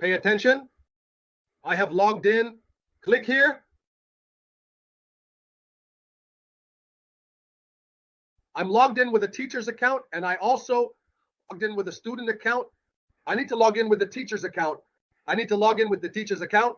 Pay attention. I have logged in. Click here. I'm logged in with a teacher's account, and I also logged in with a student account. I need to log in with the teacher's account. I need to log in with the teacher's account,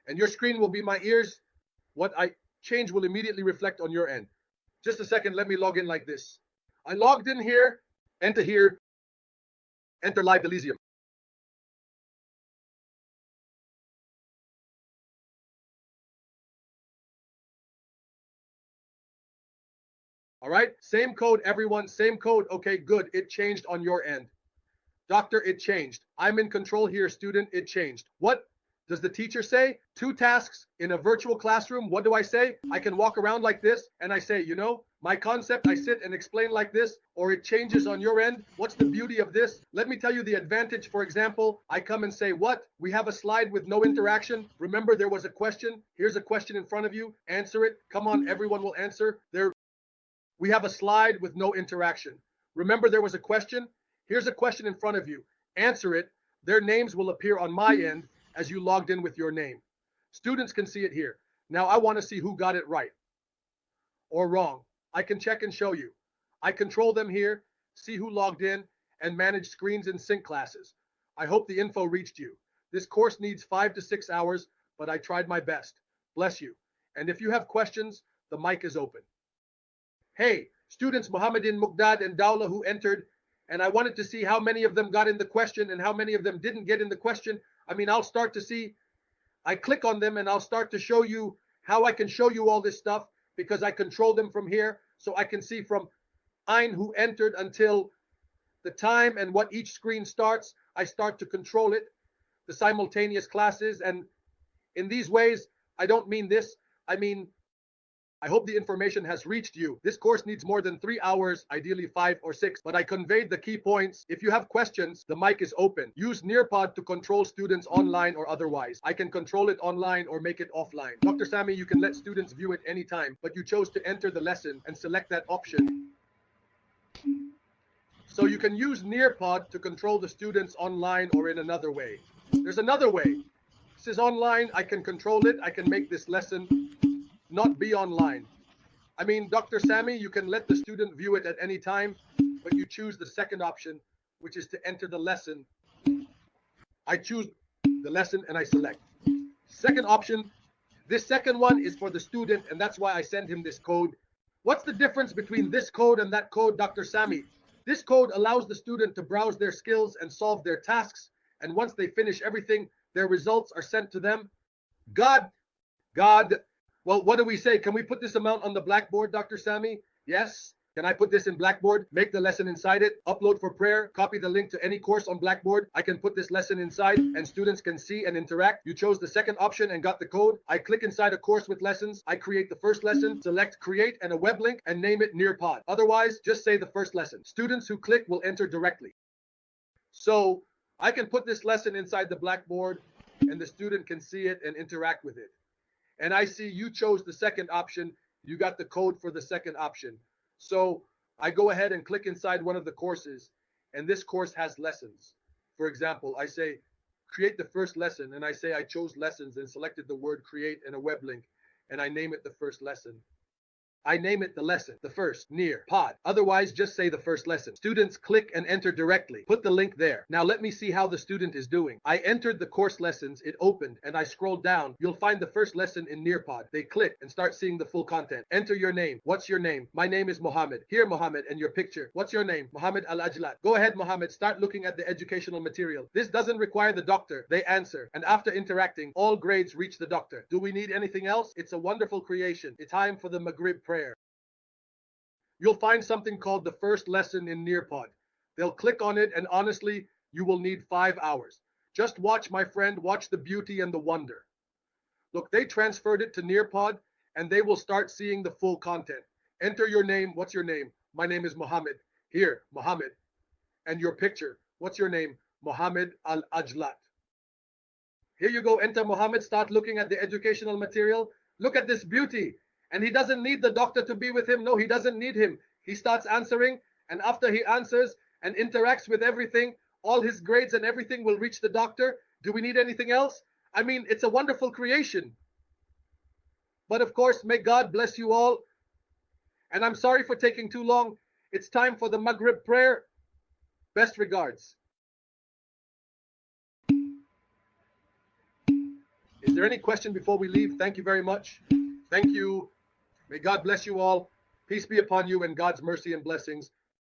and your screen will be my ears. What I change will immediately reflect on your end. Just a second, let me log in like this. I logged in here, enter Live Elysium. All right, same code, everyone, same code. Okay, good, it changed on your end. Doctor, it changed. I'm in control here, student, it changed. What does the teacher say? 2 tasks in a virtual classroom. What do I say? I can walk around like this and I say, you know, my concept, I sit and explain like this, or it changes on your end. What's the beauty of this? Let me tell you the advantage. For example, I come and say, what? We have a slide with no interaction. Remember, there was a question. Here's a question in front of you. Answer it. Come on, everyone will answer. We have a slide with no interaction. Remember, there was a question. Here's a question in front of you. Answer it. Their names will appear on my end as you logged in with your name. Students can see it here. Now I want to see who got it right or wrong. I can check and show you. I control them here, see who logged in, and manage screens in sync classes. I hope the info reached you. This course needs 5 to 6 hours, but I tried my best. Bless you. And if you have questions, the mic is open. Hey, students Muhammadin, Muqdad, and Dawla who entered, and I wanted to see how many of them got in the question and how many of them didn't get in the question. I mean, I'll start to see. I click on them and I'll start to show you how I can show you all this stuff because I control them from here. So I can see from Ein who entered until the time and what each screen starts. I start to control it, the simultaneous classes. And in these ways, I don't mean this. I mean, I hope the information has reached you. This course needs more than 3 hours, ideally 5 or 6, but I conveyed the key points. If you have questions, the mic is open. Use Nearpod to control students online or otherwise. I can control it online or make it offline. Dr. Sami, you can let students view it anytime, but you chose to enter the lesson and select that option. So you can use Nearpod to control the students online or in another way. There's another way. This is online. I can control it. I can make this lesson not be online. I mean, Dr. Sami, you can let the student view it at any time, but you choose the second option, which is to enter the lesson. I choose the lesson and I select. Second option, this second one is for the student, and that's why I send him this code. What's the difference between this code and that code, Dr. Sami? This code allows the student to browse their skills and solve their tasks, and once they finish everything, their results are sent to them. God, well, what do we say? Can we put this amount on the Blackboard, Dr. Sami? Yes. Can I put this in Blackboard? Make the lesson inside it, upload for prayer, copy the link to any course on Blackboard. I can put this lesson inside and students can see and interact. You chose the second option and got the code. I click inside a course with lessons. I create the first lesson, select create and a web link and name it Nearpod. Otherwise, just say the first lesson. Students who click will enter directly. So I can put this lesson inside the Blackboard and the student can see it and interact with it. And I see you chose the second option. You got the code for the second option. So I go ahead and click inside one of the courses, and this course has lessons. For example, I say, create the first lesson, and I say I chose lessons and selected the word create and a web link, and I name it the first lesson. I name it the lesson, the first, Nearpod. Otherwise, just say the first lesson. Students click and enter directly. Put the link there. Now let me see how the student is doing. I entered the course lessons, it opened, and I scrolled down. You'll find the first lesson in Nearpod. They click and start seeing the full content. Enter your name. What's your name? My name is Mohammed. Here, Mohammed, and your picture. What's your name? Mohammed Al-Ajlat. Go ahead, Mohammed. Start looking at the educational material. This doesn't require the doctor. They answer. And after interacting, all grades reach the doctor. Do we need anything else? It's a wonderful creation. It's time for the Maghrib prayer. You'll find something called the first lesson in Nearpod. They'll click on it, and honestly, you will need 5 hours. Just watch, my friend, watch the beauty and the wonder. Look, they transferred it to Nearpod, and they will start seeing the full content. Enter your name. What's your name? My name is Mohammed. Here, Mohammed. And your picture. What's your name? Mohammed Al-Ajlat. Here you go. Enter Mohammed. Start looking at the educational material. Look at this beauty. And he doesn't need the doctor to be with him. No, he doesn't need him. He starts answering, and after he answers and interacts with everything, all his grades and everything will reach the doctor, Do we need anything else? I mean, it's a wonderful creation. But of course, may God bless you all. And I'm sorry for taking too long. It's time for the Maghrib prayer. Best regards. Is there any question before we leave? Thank you very much. Thank you. May God bless you all. Peace be upon you and God's mercy and blessings.